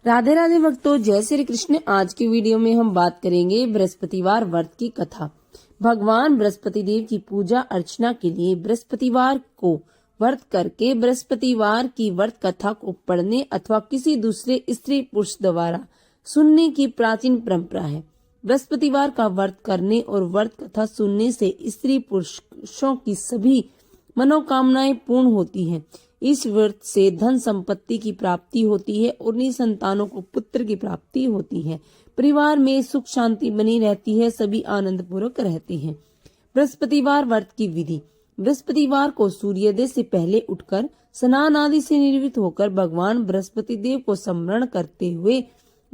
राधे राधे भक्तों, जय श्री कृष्ण। आज की वीडियो में हम बात करेंगे बृहस्पतिवार व्रत की कथा। भगवान बृहस्पति देव की पूजा अर्चना के लिए बृहस्पतिवार को व्रत करके बृहस्पतिवार की व्रत कथा को पढ़ने अथवा किसी दूसरे स्त्री पुरुष द्वारा सुनने की प्राचीन परंपरा है। बृहस्पतिवार का व्रत करने और व्रत कथा सुनने से स्त्री पुरुषों की सभी मनोकामनाएं पूर्ण होती हैं। इस व्रत से धन संपत्ति की प्राप्ति होती है और निसंतानों को पुत्र की प्राप्ति होती है। परिवार में सुख शांति बनी रहती है, सभी आनंद पूर्वक रहते हैं। बृहस्पतिवार व्रत की विधि। बृहस्पतिवार को सूर्योदय से पहले उठकर स्नान आदि से निवृत्त होकर भगवान बृहस्पति देव को स्मरण करते हुए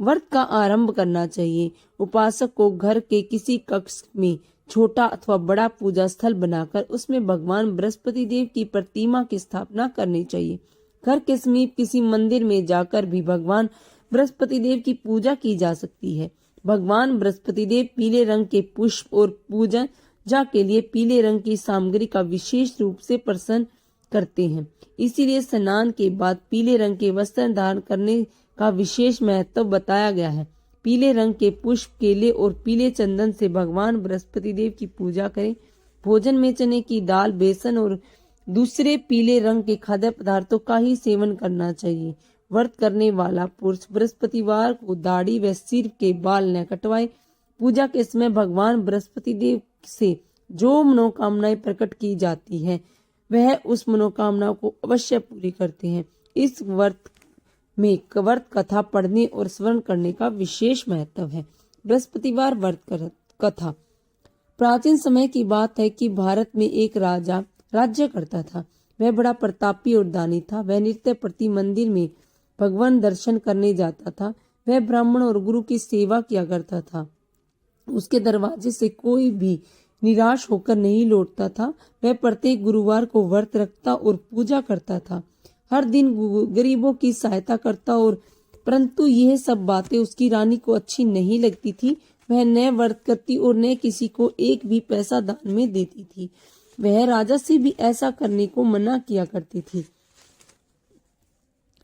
व्रत का आरंभ करना चाहिए। उपासक को घर के किसी कक्ष में छोटा अथवा बड़ा पूजा स्थल बनाकर उसमें भगवान बृहस्पति देव की प्रतिमा की स्थापना करनी चाहिए। घर के समीप किसी मंदिर में जाकर भी भगवान बृहस्पति देव की पूजा की जा सकती है। भगवान बृहस्पति देव पीले रंग के पुष्प और पूजा के लिए पीले रंग की सामग्री का विशेष रूप से प्रसन्न करते हैं। इसीलिए स्नान के बाद पीले रंग के वस्त्र धारण करने का विशेष महत्व बताया गया है। पीले रंग के पुष्प, केले और पीले चंदन से भगवान बृहस्पति देव की पूजा करें। भोजन में चने की दाल, बेसन और दूसरे पीले रंग के खाद्य पदार्थों का ही सेवन करना चाहिए। व्रत करने वाला पुरुष बृहस्पतिवार को दाढ़ी व सिर के बाल न कटवाए। पूजा के समय भगवान बृहस्पति देव से जो मनोकामनाएं प्रकट की जाती है वह उस मनोकामना को अवश्य पूरी करते हैं। इस व्रत में व्रत कथा पढ़ने और स्मरण करने का विशेष महत्व है। बृहस्पतिवार व्रत कथा। प्राचीन समय की बात है कि भारत में एक राजा राज्य करता था। वह बड़ा प्रतापी और दानी था। वह नित्य प्रति मंदिर में भगवान दर्शन करने जाता था। वह ब्राह्मण और गुरु की सेवा किया करता था। उसके दरवाजे से कोई भी निराश होकर नहीं लौटता था। वह प्रत्येक गुरुवार को व्रत रखता और पूजा करता था। हर दिन गरीबों की सहायता करता और परंतु यह सब बातें उसकी रानी को अच्छी नहीं लगती थी। वह न व्रत करती और न किसी को एक भी पैसा दान में देती थी। वह राजा से भी ऐसा करने को मना किया करती थी।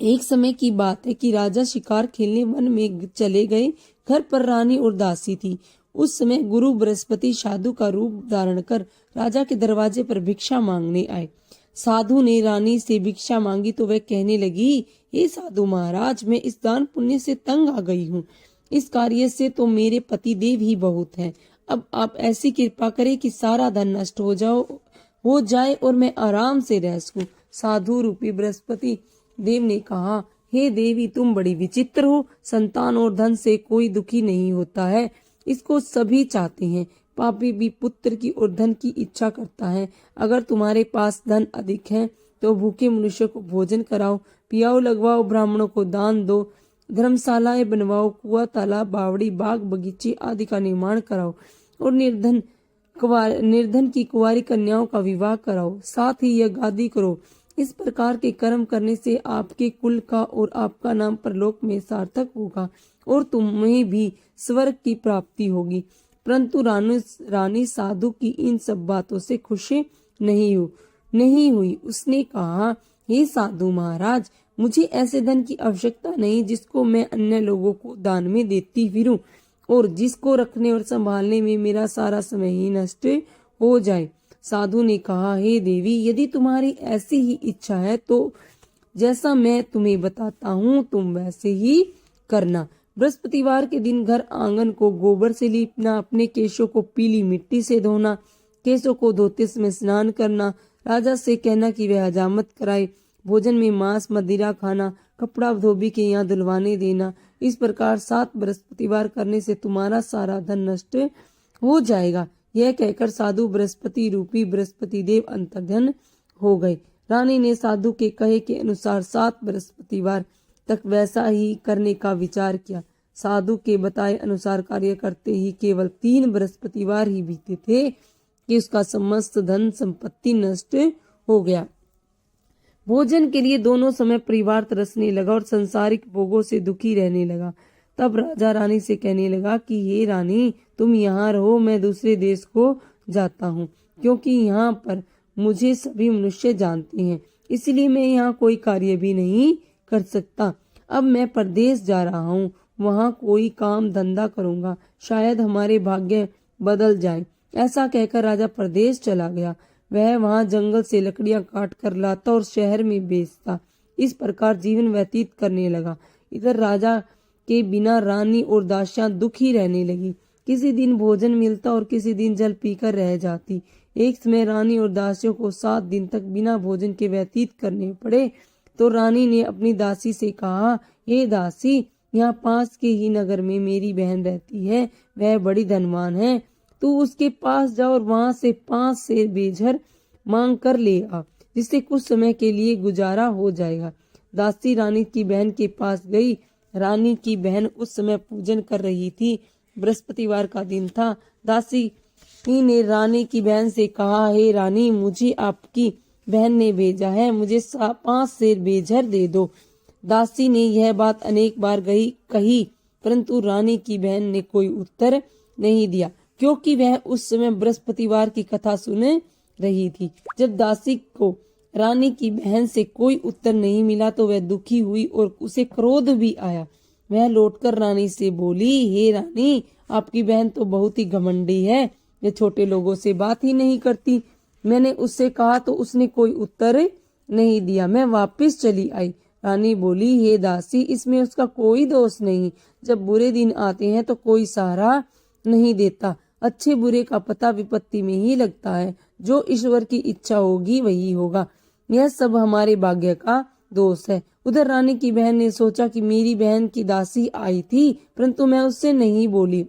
एक समय की बात है कि राजा शिकार खेलने वन में चले गए। घर पर रानी और दासी थी। उस समय गुरु बृहस्पति साधु का रूप धारण कर राजा के दरवाजे पर भिक्षा मांगने आए। साधु ने रानी से भिक्षा मांगी तो वह कहने लगी, हे साधु महाराज, मैं इस दान पुण्य से तंग आ गई हूँ। इस कार्य से तो मेरे पति देव ही बहुत हैं। अब आप ऐसी कृपा करें कि सारा धन नष्ट हो जाए और मैं आराम से रह सकूं। साधु रूपी बृहस्पति देव ने कहा, हे देवी, तुम बड़ी विचित्र हो। संतान और धन से कोई दुखी नहीं होता है, इसको सभी चाहते हैं। पापी भी पुत्र की और धन की इच्छा करता है। अगर तुम्हारे पास धन अधिक है तो भूखे मनुष्य को भोजन कराओ, पियाओ, लगवाओ, ब्राह्मणों को दान दो, धर्मशालाएं बनवाओ, कुआं, तालाब, बावड़ी, बाग, बगीचे आदि का निर्माण कराओ और निर्धन की कुंवारी कन्याओं का विवाह कराओ। साथ ही यह गादी करो। इस प्रकार के कर्म करने से आपके कुल का और आपका नाम परलोक में सार्थक होगा और तुम्हें भी स्वर्ग की प्राप्ति होगी। परंतु रानी साधु की इन सब बातों से खुश नहीं हुई। उसने कहा, हे साधु महाराज, मुझे ऐसे धन की आवश्यकता नहीं जिसको मैं अन्य लोगों को दान में देती फिरूं और जिसको रखने और संभालने में मेरा सारा समय ही नष्ट हो जाए। साधु ने कहा, हे देवी, यदि तुम्हारी ऐसी ही इच्छा है तो जैसा मैं तुम्हें बताता हूँ तुम वैसे ही करना। बृहस्पतिवार के दिन घर आंगन को गोबर से लीपना, अपने केशों को पीली मिट्टी से धोना, केशों को धोते समय स्नान करना, राजा से कहना कि वह हजामत कराए, भोजन में मांस मदिरा खाना, कपड़ा धोबी के यहाँ धुलवाने देना। इस प्रकार 7 बृहस्पतिवार करने से तुम्हारा सारा धन नष्ट हो जाएगा। यह कहकर साधु बृहस्पति रूपी बृहस्पति देव अंतर्ध्यान हो गए। रानी ने साधु के कहे के अनुसार 7 बृहस्पतिवार तक वैसा ही करने का विचार किया। साधु के बताए अनुसार कार्य करते ही केवल 3 बृहस्पतिवार ही बीते थे कि उसका समस्त धन संपत्ति नष्ट हो गया। भोजन के लिए दोनों समय परिवार तरसने लगा और संसारिक भोगों से दुखी रहने लगा। तब राजा रानी से कहने लगा कि हे रानी, तुम यहाँ रहो, मैं दूसरे देश को जाता हूँ, क्योंकि यहाँ पर मुझे सभी मनुष्य जानते हैं, इसलिए मैं यहाँ कोई कार्य भी नहीं कर सकता। अब मैं परदेश जा रहा हूँ, वहाँ कोई काम धंधा करूँगा, शायद हमारे भाग्य बदल जाए। ऐसा कहकर राजा परदेश चला गया। वह वहाँ जंगल से लकड़ियां काट कर लाता और शहर में बेचता। इस प्रकार जीवन व्यतीत करने लगा। इधर राजा के बिना रानी और दासियां दुखी रहने लगी। किसी दिन भोजन मिलता और किसी दिन जल पीकर रह जाती। एक समय रानी और दासियों को 7 दिन तक बिना भोजन के व्यतीत करने पड़े। तो रानी ने अपनी दासी से कहा, हे दासी, यहाँ पास के ही नगर में मेरी बहन रहती है, वह बड़ी धनवान है। तू उसके पास जा और वहां से 5 सेर बेझर मांग कर ले आ, जिससे कुछ समय के लिए गुजारा हो जाएगा। दासी रानी की बहन के पास गई। रानी की बहन उस समय पूजन कर रही थी। बृहस्पतिवार का दिन था। दासी ने रानी की बहन से कहा, हे रानी, मुझे आपकी बहन ने भेजा है, मुझे 5 सेर बेझर दे दो। दासी ने यह बात अनेक बार कही, परंतु रानी की बहन ने कोई उत्तर नहीं दिया, क्योंकि वह उस समय बृहस्पतिवार की कथा सुन रही थी। जब दासी को रानी की बहन से कोई उत्तर नहीं मिला तो वह दुखी हुई और उसे क्रोध भी आया। वह लौटकर रानी से बोली, हे रानी, आपकी बहन तो बहुत ही घमंडी है, यह छोटे लोगों से बात ही नहीं करती। मैंने उससे कहा तो उसने कोई उत्तर नहीं दिया, मैं वापस चली आई। रानी बोली, हे दासी, इसमें उसका कोई दोष नहीं। जब बुरे दिन आते हैं तो कोई सहारा नहीं देता। अच्छे बुरे का पता विपत्ति में ही लगता है। जो ईश्वर की इच्छा होगी वही होगा। यह सब हमारे भाग्य का दोष है। उधर रानी की बहन ने सोचा कि मेरी बहन की दासी आई थी, परंतु मैं उससे नहीं बोली,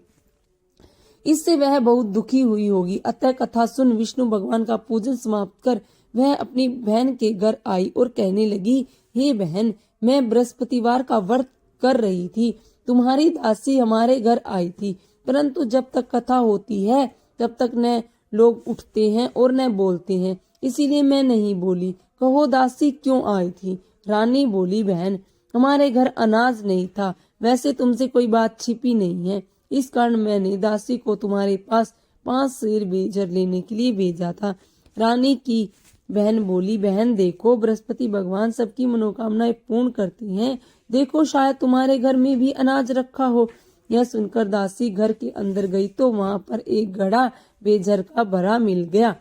इससे वह बहुत दुखी हुई होगी। अतः कथा सुन विष्णु भगवान का पूजन समाप्त कर वह अपनी बहन के घर आई और कहने लगी, हे बहन, मैं बृहस्पतिवार का व्रत कर रही थी। तुम्हारी दासी हमारे घर आई थी, परंतु जब तक कथा होती है तब तक न लोग उठते हैं और न बोलते हैं, इसीलिए मैं नहीं बोली। कहो दासी, क्यों आई थी? रानी बोली, बहन, हमारे घर अनाज नहीं था। वैसे तुमसे कोई बात छिपी नहीं है, इस कारण मैंने दासी को तुम्हारे पास 5 सेर बेझर लेने के लिए भेजा था। रानी की बहन बोली, बहन देखो, बृहस्पति भगवान सबकी मनोकामनाएं पूर्ण करती हैं। देखो, शायद तुम्हारे घर में भी अनाज रखा हो। यह सुनकर दासी घर के अंदर गई तो वहां पर एक घड़ा बेझर का भरा मिल गया।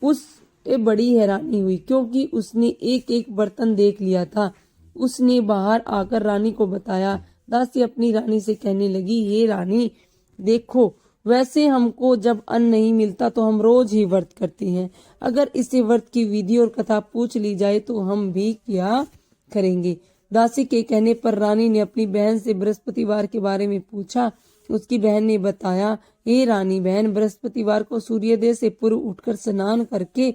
उसे बड़ी हैरानी हुई, क्योंकि उसने एक एक बर्तन देख लिया था। उसने बाहर आकर रानी को बताया। दासी अपनी रानी से कहने लगी, हे रानी, देखो, वैसे हमको जब अन्न नहीं मिलता तो हम रोज ही व्रत करते हैं। अगर इसे व्रत की विधि और कथा पूछ ली जाए तो हम भी क्या करेंगे। दासी के कहने पर रानी ने अपनी बहन से बृहस्पतिवार के बारे में पूछा। उसकी बहन ने बताया, हे रानी बहन, बृहस्पतिवार को सूर्योदय से पूर्व उठकर स्नान करके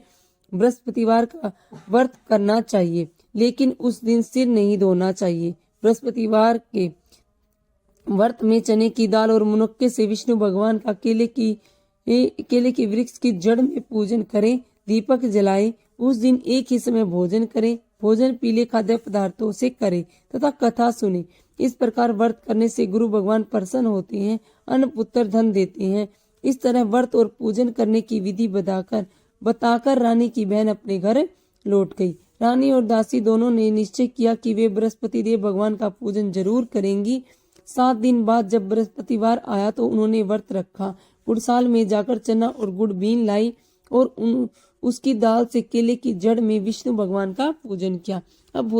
बृहस्पतिवार का व्रत करना चाहिए, लेकिन उस दिन सिर नहीं धोना चाहिए। बृहस्पतिवार के व्रत में चने की दाल और मुनक्के से विष्णु भगवान का केले के वृक्ष की जड़ में पूजन करें, दीपक जलाएं। उस दिन एक ही समय भोजन करें। भोजन पीले खाद्य पदार्थों से करें तथा कथा सुने। इस प्रकार व्रत करने से गुरु भगवान प्रसन्न होते हैं, अन्न पुत्र धन देते हैं। इस तरह व्रत और पूजन करने की विधि बताकर रानी की बहन अपने घर लौट गई। रानी और दासी दोनों ने निश्चय किया कि वे बृहस्पति देव भगवान का पूजन जरूर करेंगी। 7 दिन बाद जब बृहस्पतिवार आया तो उन्होंने व्रत रखा। गुड़साल में जाकर चना और गुड़ बीन लाई और उसकी दाल से केले की जड़ में विष्णु भगवान का पूजन किया। अब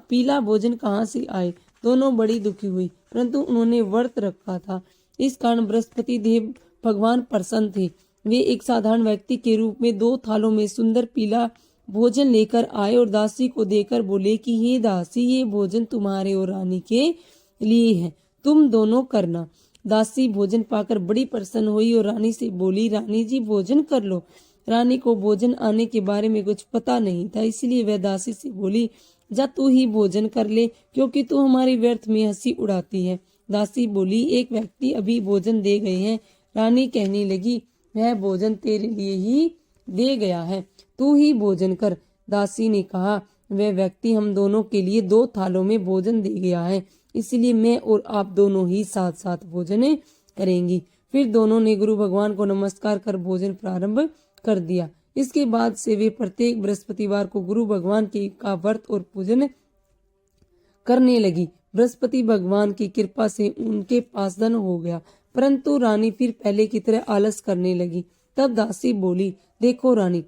पीला भोजन कहाँ से आए? दोनों बड़ी दुखी हुई, परंतु उन्होंने व्रत रखा था। इस कारण बृहस्पति देव भगवान प्रसन्न थे। वे एक साधारण व्यक्ति के रूप में 2 थालों में सुंदर पीला भोजन लेकर आए और दासी को देकर बोले कि हे दासी, ये भोजन तुम्हारे और रानी के लिए है, तुम दोनों करना। दासी भोजन पाकर बड़ी प्रसन्न हुई और रानी से बोली, रानी जी, भोजन कर लो। रानी को भोजन आने के बारे में कुछ पता नहीं था, इसलिए वह दासी से बोली, जा तू ही भोजन कर ले, क्योंकि तू हमारी व्यर्थ में हंसी उड़ाती है। दासी बोली, एक व्यक्ति अभी भोजन दे गए हैं। रानी कहने लगी, वह भोजन तेरे लिए ही दे गया है, तू ही भोजन कर। दासी ने कहा, वह व्यक्ति हम दोनों के लिए 2 थालों में भोजन दे गया है, इसलिए मैं और आप दोनों ही साथ साथ भोजन करेंगी। फिर दोनों ने गुरु भगवान को नमस्कार कर भोजन प्रारंभ कर दिया। इसके बाद से वे प्रत्येक बृहस्पतिवार को गुरु भगवान का व्रत और पूजन करने लगी। बृहस्पति भगवान की कृपा से उनके पास धन हो गया, परंतु रानी फिर पहले की तरह आलस करने लगी। तब दासी बोली, देखो रानी,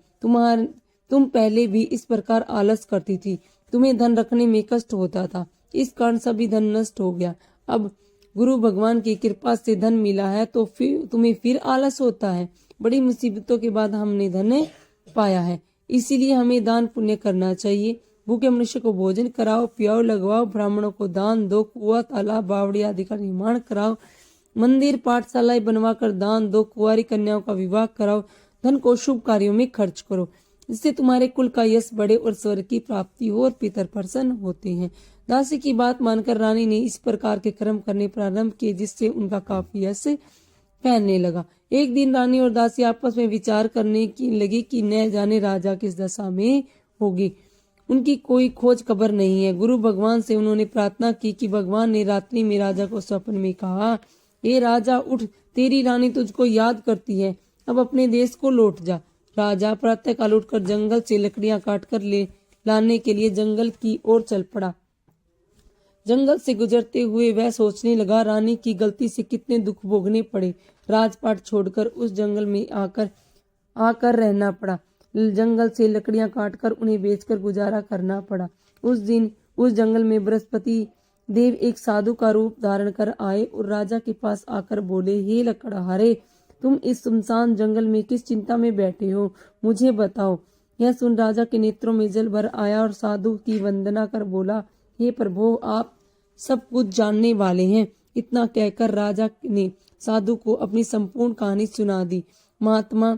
तुम पहले भी इस प्रकार आलस करती थी, तुम्हें धन रखने में कष्ट होता था, इस कारण सभी धन नष्ट हो गया। अब गुरु भगवान की कृपा से धन मिला है तो फिर तुम्हें फिर आलस होता है। बड़ी मुसीबतों के बाद हमने धन पाया है, इसीलिए हमें दान पुण्य करना चाहिए। भूखे मनुष्य को भोजन कराओ, पियाओ, लगवाओ, ब्राह्मणों को दान दो, कुआं, तालाब, बावड़ी आदि का निर्माण कराओ, मंदिर पाठशालाएं बनवाकर दान दो, कुंवारी कन्याओं का विवाह कराओ, धन को शुभ कार्यों में खर्च करो, जिससे तुम्हारे कुल का यश बढ़े और स्वर्ग की प्राप्ति हो और पितर प्रसन्न होते हैं। दासी की बात मानकर रानी ने इस प्रकार के कर्म करने प्रारंभ किए, जिससे उनका काफी यश फैलने लगा। एक दिन रानी और दासी आपस में विचार करने की लगी कि न जाने राजा किस दशा में होगी, उनकी कोई खोज खबर नहीं है। गुरु भगवान से उन्होंने प्रार्थना की कि भगवान ने रात्रि में राजा को स्वप्न में कहा, हे राजा उठ, तेरी रानी तुझको याद करती है, अब अपने देश को लौट जा। राजा प्रातःकाल उठकर जंगल से लकड़ियां काटकर लाने के लिए जंगल की ओर चल पड़ा। जंगल से गुजरते हुए वह सोचने लगा, रानी की गलती से कितने दुख भोगने पड़े, राजपाट छोड़कर उस जंगल में आकर रहना पड़ा, जंगल से लकड़ियां काटकर उन्हें बेचकर गुजारा करना पड़ा। उस दिन उस जंगल में बृहस्पति देव एक साधु का रूप धारण कर आए और राजा के पास आकर बोले, हे लकड़हारे, तुम इस सुनसान जंगल में किस चिंता में बैठे हो, मुझे बताओ। यह सुन राजा के नेत्रों में जल भर आया और साधु की वंदना कर बोला, हे प्रभु, आप सब कुछ जानने वाले हैं। इतना कहकर राजा ने साधु को अपनी संपूर्ण कहानी सुना दी। महात्मा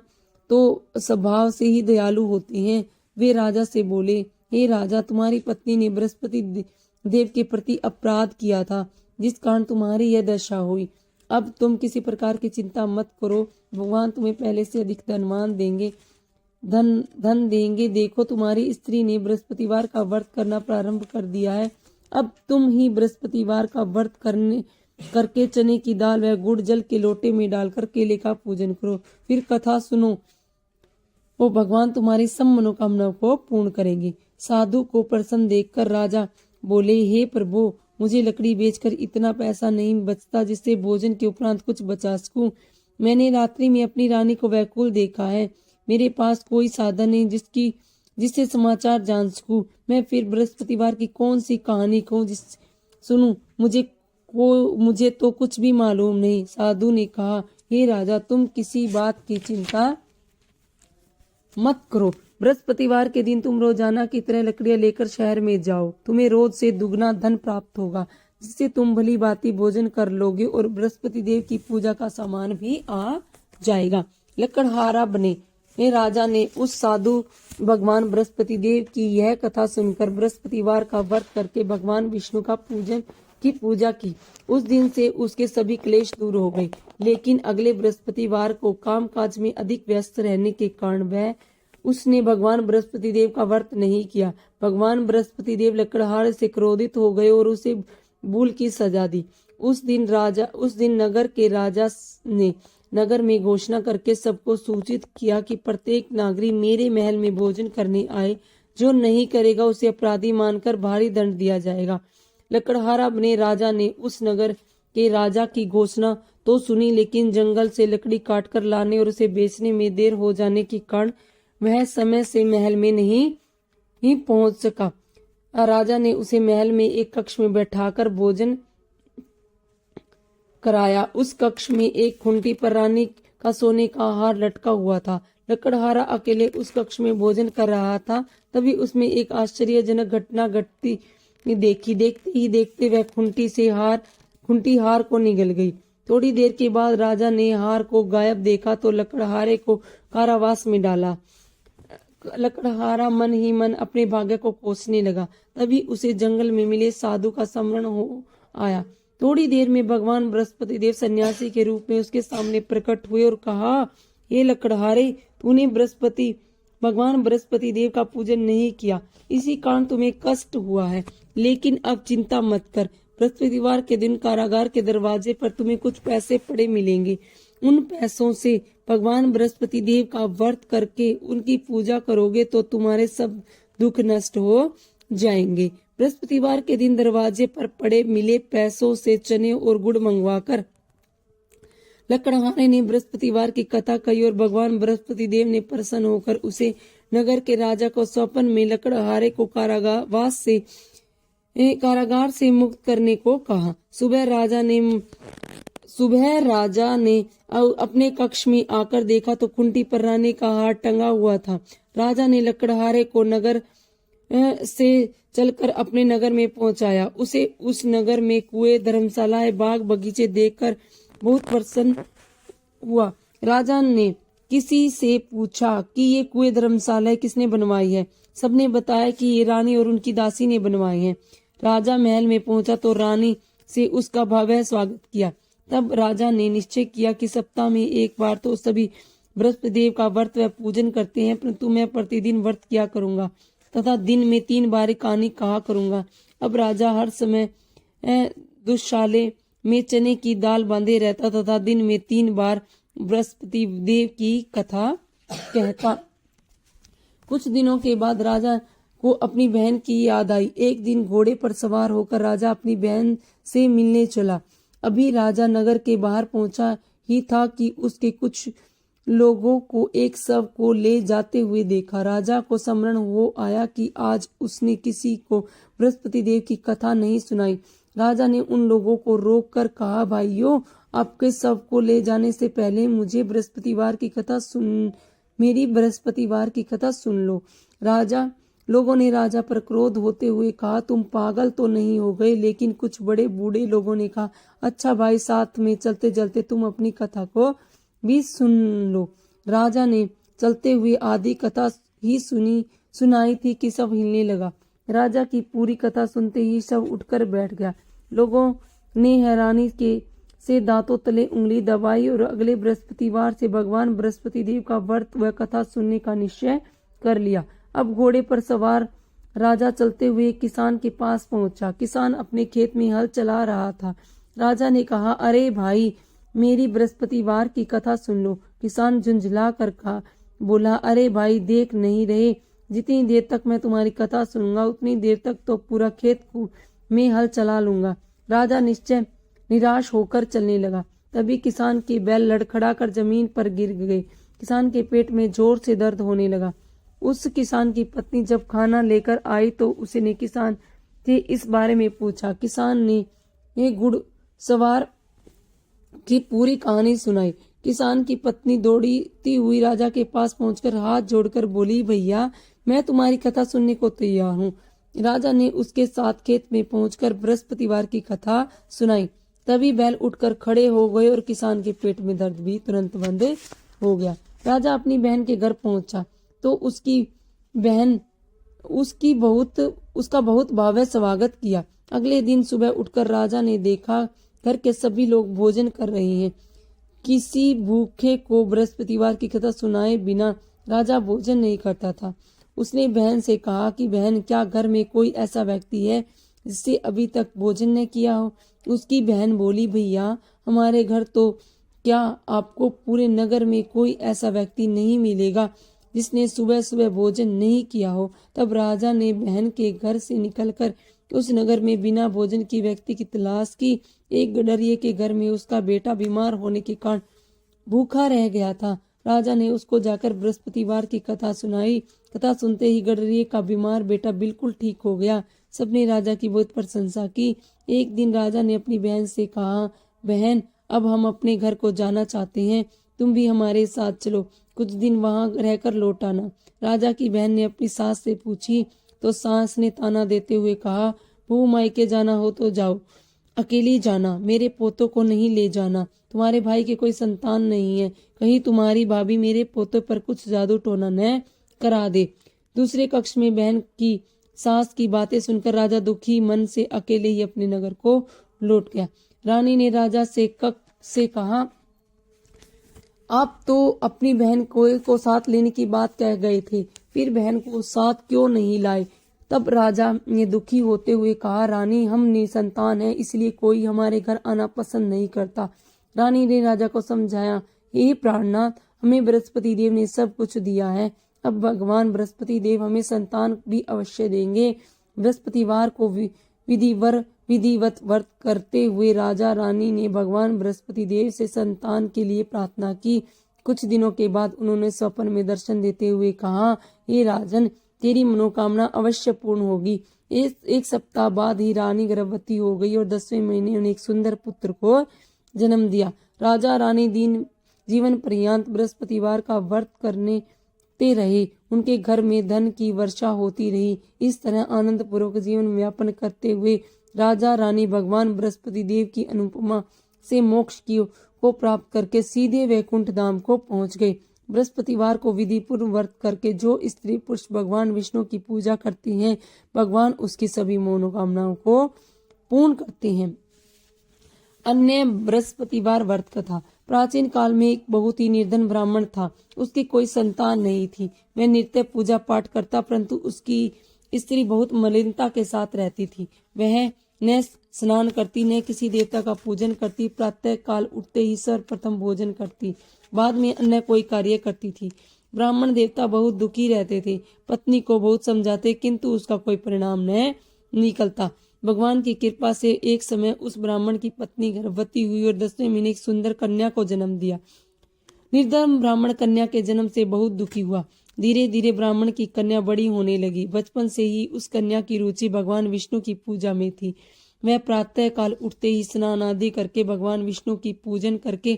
तो स्वभाव से ही दयालु होते हैं। वे राजा से बोले, हे राजा, तुम्हारी पत्नी ने बृहस्पति देव के प्रति अपराध किया था, जिस कारण तुम्हारी यह दशा हुई। अब तुम किसी प्रकार की चिंता मत करो, भगवान तुम्हें पहले से अधिक धनवान देंगे, धन देंगे। देखो, तुम्हारी स्त्री ने बृहस्पतिवार का व्रत करना प्रारंभ कर दिया है। अब तुम ही बृहस्पतिवार का व्रत करके चने की दाल व गुड़ जल के लोटे में डालकर केले का पूजन करो, फिर कथा सुनो, वो भगवान तुम्हारी सब मनोकामनाओं को पूर्ण करेंगे। साधु को प्रसन्न देखकर राजा बोले, हे प्रभु, मुझे लकड़ी बेचकर इतना पैसा नहीं बचता जिससे भोजन के उपरांत कुछ बचा सकूं। मैंने रात्रि में अपनी रानी को व्याकुल देखा है, मेरे पास कोई साधन नहीं जिससे समाचार जान सकूं। मैं फिर बृहस्पतिवार की कौन सी कहानी कहूं सुनूं, मुझे तो कुछ भी मालूम नहीं। साधु ने कहा, हे राजा, तुम किसी बात की चिंता मत करो। बृहस्पतिवार के दिन तुम रोजाना की तरह लकड़ियां लेकर शहर में जाओ, तुम्हें रोज से दुगना धन प्राप्त होगा, जिससे तुम भली भांति भोजन कर लोगे और बृहस्पति देव की पूजा का सामान भी आ जाएगा। लकड़हारा बने राजा ने उस साधु भगवान बृहस्पति देव की यह कथा सुनकर बृहस्पतिवार का व्रत करके भगवान विष्णु का पूजा की। उस दिन से उसके सभी क्लेश दूर हो गए। लेकिन अगले बृहस्पतिवार को कामकाज में अधिक व्यस्त रहने के कारण उसने भगवान बृहस्पति देव का व्रत नहीं किया। भगवान बृहस्पति देव लकड़हारे से क्रोधित हो गए और उसे भूल की सजा दी। उस दिन नगर के राजा ने नगर में घोषणा करके सबको सूचित किया कि प्रत्येक नागरिक मेरे महल में भोजन करने आए, जो नहीं करेगा उसे अपराधी मानकर भारी दंड दिया जाएगा। लकड़हारा बने राजा ने उस नगर के राजा की घोषणा तो सुनी, लेकिन जंगल से लकड़ी काटकर लाने और उसे बेचने में देर हो जाने के कारण वह समय से महल में नहीं पहुंच सका। राजा ने उसे महल में एक कक्ष में बैठाकर भोजन कराया। उस कक्ष में एक खूंटी पर रानी का सोने का हार लटका हुआ था। लकड़हारा अकेले उस कक्ष में भोजन कर रहा था, तभी उसमें एक आश्चर्यजनक घटना घटती देखी। देखते ही देखते वह खूंटी हार को निगल गई। थोड़ी देर के बाद राजा ने हार को गायब देखा तो लकड़हारे को कारावास में डाला। लकड़हारा मन ही मन अपने भाग्य को कोसने लगा। तभी उसे जंगल में मिले साधु का स्मरण हो आया। थोड़ी देर में भगवान बृहस्पति देव सन्यासी के रूप में उसके सामने प्रकट हुए और कहा, हे लकड़हारे, तूने भगवान बृहस्पति देव का पूजन नहीं किया, इसी कारण तुम्हें कष्ट हुआ है। लेकिन अब चिंता मत कर, बृहस्पतिवार के दिन कारागार के दरवाजे पर तुम्हें कुछ पैसे पड़े मिलेंगे। उन पैसों से भगवान बृहस्पति देव का व्रत करके उनकी पूजा करोगे तो तुम्हारे सब दुख नष्ट हो जाएंगे। बृहस्पतिवार के दिन दरवाजे पर पड़े मिले पैसों से चने और गुड़ मंगवाकर लकड़हारे ने बृहस्पतिवार की कथा कही और भगवान बृहस्पति देव ने प्रसन्न होकर उसे नगर के राजा को स्वप्न में लकड़हारे को कारागार से मुक्त करने को कहा। सुबह राजा ने अपने कक्ष में आकर देखा तो खूंटी पर रानी का हार टंगा हुआ था। राजा ने लकड़हारे को नगर से चलकर अपने नगर में पहुंचाया। उसे उस नगर में कुएं, धर्मशालाएं, बाग बगीचे देखकर बहुत प्रसन्न हुआ। राजा ने किसी से पूछा कि ये कुएं, धर्मशालाएं किसने बनवाई है। सबने बताया कि ये रानी और उनकी दासी ने बनवाई है। राजा महल में पहुंचा तो रानी से उसका भव्य स्वागत किया। तब राजा ने निश्चय किया कि सप्ताह में एक बार तो सभी बृहस्पति देव का व्रत व पूजन करते हैं, परंतु मैं प्रतिदिन व्रत किया करूंगा तथा दिन में 3 बार कहानी कहा करूंगा। अब राजा हर समय दुशाले में चने की दाल बांधे रहता तथा दिन में 3 बार बृहस्पति देव की कथा कहता। कुछ दिनों के बाद राजा को अपनी बहन की याद आई। एक दिन घोड़े पर सवार होकर राजा अपनी बहन से मिलने चला। अभी राजा नगर के बाहर पहुंचा ही था कि उसके कुछ लोगों को एक शव को ले जाते हुए देखा। राजा को स्मरण हो आया कि आज उसने किसी को बृहस्पति देव की कथा नहीं सुनाई। राजा ने उन लोगों को रोक कर कहा, भाइयों, आपके शव को ले जाने से पहले मुझे मेरी बृहस्पतिवार की कथा सुन लो। लोगों ने राजा पर क्रोध होते हुए कहा, तुम पागल तो नहीं हो गए? लेकिन कुछ बड़े बूढ़े लोगों ने कहा, अच्छा भाई, साथ में चलते चलते तुम अपनी कथा को भी सुन लो। राजा ने चलते हुए आधी कथा ही सुनाई थी कि सब हिलने लगा। राजा की पूरी कथा सुनते ही सब उठकर बैठ गया। लोगों ने हैरानी से दांतों तले उंगली दबाई और अगले बृहस्पतिवार से भगवान बृहस्पति देव का व्रत व कथा सुनने का निश्चय कर लिया। अब घोड़े पर सवार राजा चलते हुए किसान के पास पहुंचा। किसान अपने खेत में हल चला रहा था। राजा ने कहा, अरे भाई, मेरी बृहस्पतिवार की कथा सुन लो। किसान झुंझला कर बोला, अरे भाई, देख नहीं रहे, जितनी देर तक मैं तुम्हारी कथा सुनूंगा उतनी देर तक तो पूरा खेत में हल चला लूंगा। राजा निराश होकर चलने लगा। तभी किसान के बैल लड़खड़ाकर जमीन पर गिर गए। किसान के पेट में जोर से दर्द होने लगा। उस किसान की पत्नी जब खाना लेकर आई तो उसने किसान से इस बारे में पूछा। किसान ने घुड़सवार की पूरी कहानी सुनाई। किसान की पत्नी दौड़ती हुई राजा के पहुंच पहुंचकर हाथ जोड़कर बोली, भैया, मैं तुम्हारी कथा सुनने को तैयार हूँ। राजा ने उसके साथ खेत में पहुंचकर बृहस्पतिवार की कथा सुनाई। तभी बैल उठकर खड़े हो गए और किसान के पेट में दर्द भी तुरंत बंद हो गया। राजा अपनी बहन के घर पहुंचा तो उसका बहुत भव्य स्वागत किया। अगले दिन सुबह उठकर राजा ने देखा घर के सभी लोग भोजन कर रहे हैं। किसी भूखे को बृहस्पतिवार की कथा सुनाए बिना राजा भोजन नहीं करता था। उसने बहन से कहा कि बहन, क्या घर में कोई ऐसा व्यक्ति है जिससे अभी तक भोजन न किया हो? उसकी बहन बोली, भैया, हमारे घर तो क्या आपको पूरे नगर में कोई ऐसा व्यक्ति नहीं मिलेगा जिसने सुबह सुबह भोजन नहीं किया हो। तब राजा ने बहन के घर से निकलकर उस नगर में बिना भोजन की व्यक्ति की तलाश की। एक गडरिये के घर में उसका बेटा बीमार होने के कारण भूखा रह गया था। राजा ने उसको जाकर बृहस्पतिवार की कथा सुनाई। कथा सुनते ही गडरिये का बीमार बेटा बिल्कुल ठीक हो गया। सबने राजा की बहुत प्रशंसा की। एक दिन राजा ने अपनी बहन से कहा, बहन, अब हम अपने घर को जाना चाहते हैं, तुम भी हमारे साथ चलो, कुछ दिन वहां रहकर लौट आना। राजा की बहन ने अपनी सास से पूछी तो सास ने ताना देते हुए कहा, बहू, मायके जाना हो तो जाओ, अकेली जाना, मेरे पोतों को नहीं ले जाना। तुम्हारे भाई के कोई संतान नहीं है, कहीं तुम्हारी भाभी मेरे पोतों पर कुछ जादू टोना न करा दे। दूसरे कक्ष में बहन की सास की बातें सुनकर राजा दुखी मन से अकेले ही अपने नगर को लौट गया। रानी ने राजा से कहा, आप तो अपनी बहन को साथ लेने की बात कह गए थे, फिर बहन को साथ क्यों नहीं लाए? तब राजा ने दुखी होते हुए कहा, रानी, हम निसंतान हैं, इसलिए कोई हमारे घर आना पसंद नहीं करता। रानी ने राजा को समझाया, हे प्राणनाथ, हमें बृहस्पति देव ने सब कुछ दिया है, अब भगवान बृहस्पति देव हमें संतान भी अवश्य देंगे। बृहस्पतिवार को विधिवत व्रत करते हुए राजा रानी ने भगवान बृहस्पति देव से संतान के लिए प्रार्थना की। कुछ दिनों के बाद उन्होंने स्वप्न में दर्शन देते हुए कहा, हे राजन, तेरी मनोकामना अवश्य पूर्ण होगी। एक सप्ताह बाद ही रानी गर्भवती हो गई और 10वें महीने उन्हें एक सुंदर पुत्र को जन्म दिया। राजा रानी जीवन पर्यंत बृहस्पतिवार का व्रत करते रहे। उनके घर में धन की वर्षा होती रही। इस तरह आनंद पूर्वक जीवन यापन करते हुए राजा रानी भगवान बृहस्पति देव की अनुपमा से मोक्ष को प्राप्त करके सीधे वैकुंठ धाम को पहुंच गए। बृहस्पतिवार को विधिपूर्व व्रत करके जो स्त्री पुरुष भगवान विष्णु की पूजा करती हैं, भगवान उसकी सभी मनोकामनाओं को पूर्ण करते हैं। अन्य बृहस्पतिवार व्रत कथा। प्राचीन काल में एक बहुत ही निर्धन ब्राह्मण था। उसकी कोई संतान नहीं थी। वह नित्य पूजा पाठ करता, परंतु उसकी स्त्री बहुत मलिनता के साथ रहती थी। वह न स्नान करती, न किसी देवता का पूजन करती। प्रातः काल उठते ही सर्वप्रथम भोजन करती, बाद में अन्य कोई कार्य करती थी। ब्राह्मण देवता बहुत दुखी रहते थे। पत्नी को बहुत समझाते, किंतु उसका कोई परिणाम न निकलता। भगवान की कृपा से एक समय उस ब्राह्मण की पत्नी गर्भवती हुई और 10वें महीने एक सुंदर कन्या को जन्म दिया। निर्धन ब्राह्मण कन्या के जन्म से बहुत दुखी हुआ। धीरे धीरे ब्राह्मण की कन्या बड़ी होने लगी। बचपन से ही उस कन्या की रुचि भगवान विष्णु की पूजा में थी। वह प्रातः काल उठते ही स्नान आदि करके भगवान विष्णु की पूजन करके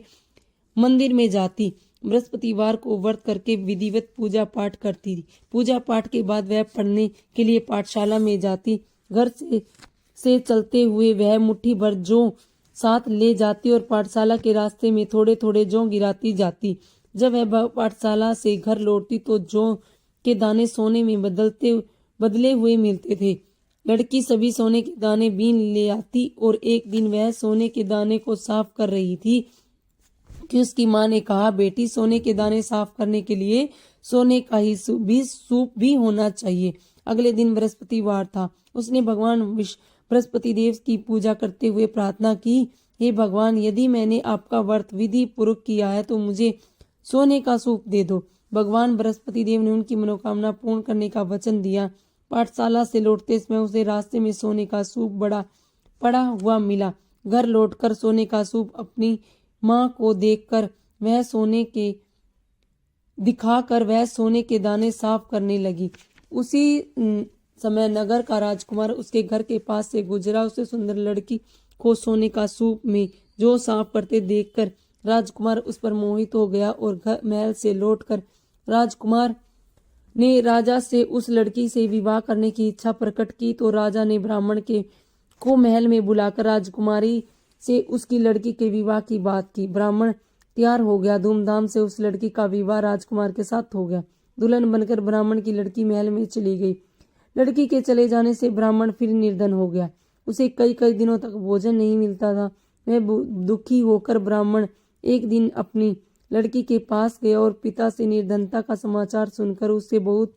मंदिर में जाती। बृहस्पतिवार को व्रत करके विधिवत पूजा पाठ करती थी। पूजा पाठ के बाद वह पढ़ने के लिए पाठशाला में जाती। घर से चलते हुए वह मुट्ठी भर जौ साथ ले जाती और पाठशाला के रास्ते में थोड़े थोड़े जौ गिराती जाती। जब वह पाठशाला से घर लौटती तो जौ के दाने सोने में बदले हुए मिलते थे। लड़की सभी सोने के दाने बीन ले आती और एक दिन वह सोने के दाने को साफ कर रही थी कि उसकी माँ ने कहा, बेटी, सोने के दाने साफ करने के लिए सोने का ही सूप भी होना चाहिए। अगले दिन बृहस्पतिवार था। उसने भगवान बृहस्पति देव की पूजा करते हुए प्रार्थना की, हे भगवान, यदि मैंने आपका व्रत विधि पूर्वक किया है तो मुझे सोने का सूप दे दो। भगवान बृहस्पति देव ने उनकी मनोकामना पूर्ण करने का वचन दिया। पाठशाला से लौटते समय उसे रास्ते में सोने का सूप पड़ा हुआ मिला। घर लौटकर सोने का सूप अपनी माँ को दिखाकर वह सोने के दाने साफ करने लगी। उसी समय नगर का राजकुमार उसके घर के पास से गुजरा। उसे सुंदर लड़की को सोने का सूप में जो साफ करते देखकर राजकुमार उस पर मोहित हो गया और महल से लौटकर राजकुमार ने राजा से उस लड़की से विवाह करने की इच्छा प्रकट की। तो राजा ने ब्राह्मण को महल में बुलाकर राजकुमारी से उसकी लड़की के विवाह की बात की। ब्राह्मण तैयार हो गया। धूमधाम से उस लड़की का विवाह राजकुमार के साथ हो गया। दुल्हन बनकर ब्राह्मण की लड़की महल में चली गई। लड़की के चले जाने से ब्राह्मण फिर निर्धन हो गया। उसे कई दिनों तक भोजन नहीं मिलता था। वह दुखी होकर ब्राह्मण एक दिन अपनी लड़की के पास गया और पिता से निर्धनता का समाचार सुनकर उससे बहुत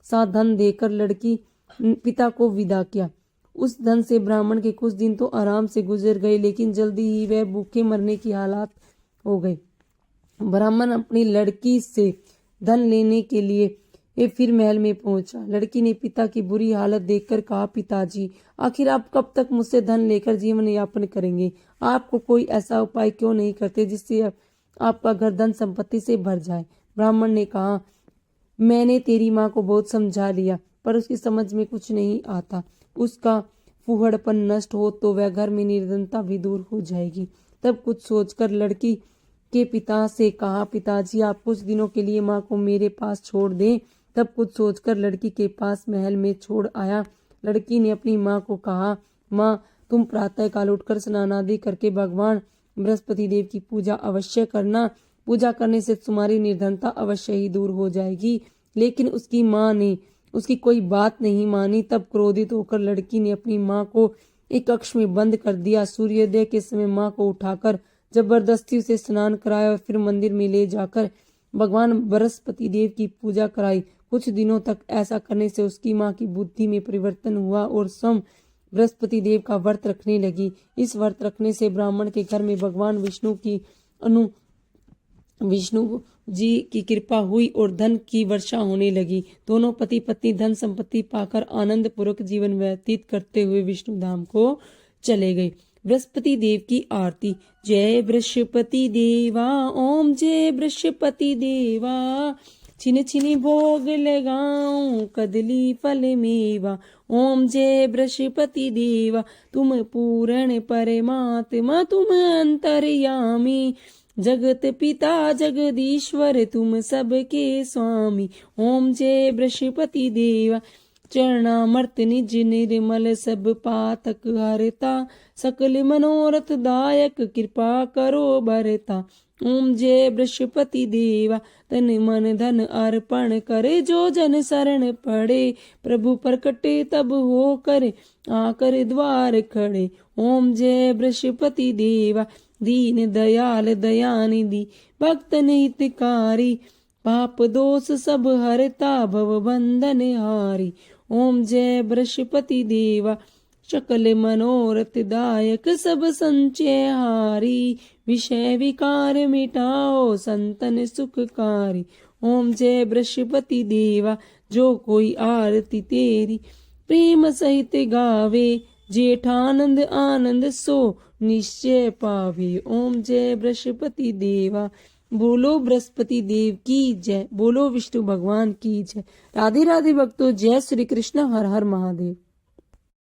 सा धन देकर लड़की पिता को विदा किया। उस धन से ब्राह्मण के कुछ दिन तो आराम से गुजर गए, लेकिन जल्दी ही वह भूखे मरने की हालात हो गई। ब्राह्मण अपनी लड़की से धन लेने के लिए फिर महल में पहुंचा। लड़की ने पिता की बुरी हालत देखकर कहा, पिताजी, आखिर आप कब तक मुझसे धन लेकर जीवन यापन करेंगे? आपको कोई ऐसा उपाय क्यों नहीं करते जिससे आपका घर धन संपत्ति से भर जाए? ब्राह्मण ने कहा, मैंने तेरी माँ को बहुत समझा लिया, पर उसकी समझ में कुछ नहीं आता। उसका फूहड़पन नष्ट हो तो वह घर में निर्धनता भी दूर हो जाएगी। तब कुछ सोचकर लड़की के पिता से कहा, पिताजी, आप कुछ दिनों के लिए माँ को मेरे पास छोड़ दें। तब कुछ सोचकर लड़की के पास महल में छोड़ आया। लड़की ने अपनी माँ को कहा, माँ, तुम प्रातः काल उठकर स्नान आदि करके भगवान बृहस्पति देव की पूजा अवश्य करना। पूजा करने से तुम्हारी निर्धनता अवश्य ही दूर हो जाएगी। लेकिन उसकी माँ ने उसकी कोई बात नहीं मानी। तब क्रोधित होकर लड़की ने अपनी माँ को एक कक्ष में बंद कर दिया। सूर्योदय के समय माँ को उठाकर जबरदस्ती उसे स्नान कराया और फिर मंदिर में ले जाकर भगवान बृहस्पति देव की पूजा कराई। कुछ दिनों तक ऐसा करने से उसकी माँ की बुद्धि में परिवर्तन हुआ और स्वयं बृहस्पति देव का व्रत रखने लगी। इस व्रत रखने से ब्राह्मण के घर में भगवान विष्णु की विष्णु जी की कृपा हुई और धन की वर्षा होने लगी। दोनों पति पत्नी धन संपत्ति पाकर आनंद पूर्वक जीवन व्यतीत करते हुए विष्णु धाम को चले गए। बृहस्पति देव की आरती। जय बृहस्पति देवा, ओम जय बृहस्पति देवा, छिन छिन भोग लगाऊं कदली फल मेवा। ओम जय बृहस्पति देवा, तुम पूर्ण परमात्मा, तुम अंतर्यामी, जगत पिता जगदीश्वर, तुम सबके स्वामी। ओम जय बृहस्पति देवा, चरणामृत निज निर्मल, सब पातक हरता, सकल मनोरथ दायक, कृपा करो भरता। ओम जय बृहस्पति देवा, तन मन धन अर्पण करे, जो जन शरण पड़े, प्रभु प्रकटे तब हो करे, आकर द्वार खड़े। ओम जय बृहस्पति देवा, दीन दयाल दयानिधि, भक्त हितकारी, पाप दोष सब हरता, भव बंधन हारी। ओम जय बृहस्पति देवा, सकल मनोरथ दायक, सब संचय हारी, विषय विकार मिटाओ, संतन सुखकारी। ओम जय बृहस्पति देवा, जो कोई आरती तेरी प्रेम सहित गावे, जेठानंद आनंद सो निश्चय पावे। ओम जय बृहस्पति देवा। बोलो बृहस्पति देव की जय, बोलो विष्णु भगवान की जय। राधे राधे भक्तों, जय श्री कृष्ण, हर हर महादेव।